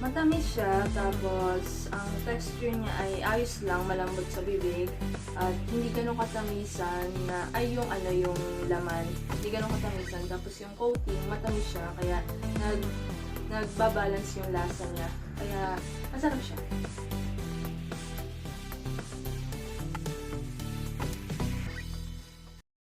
Matamis siya, tapos ang texture niya ay ayos lang, malambot sa bibig at hindi ganun katamisan na ay yung laman, hindi ganun katamisan, tapos yung coating matamis siya kaya nagbabalance yung lasa niya, kaya masarap siya.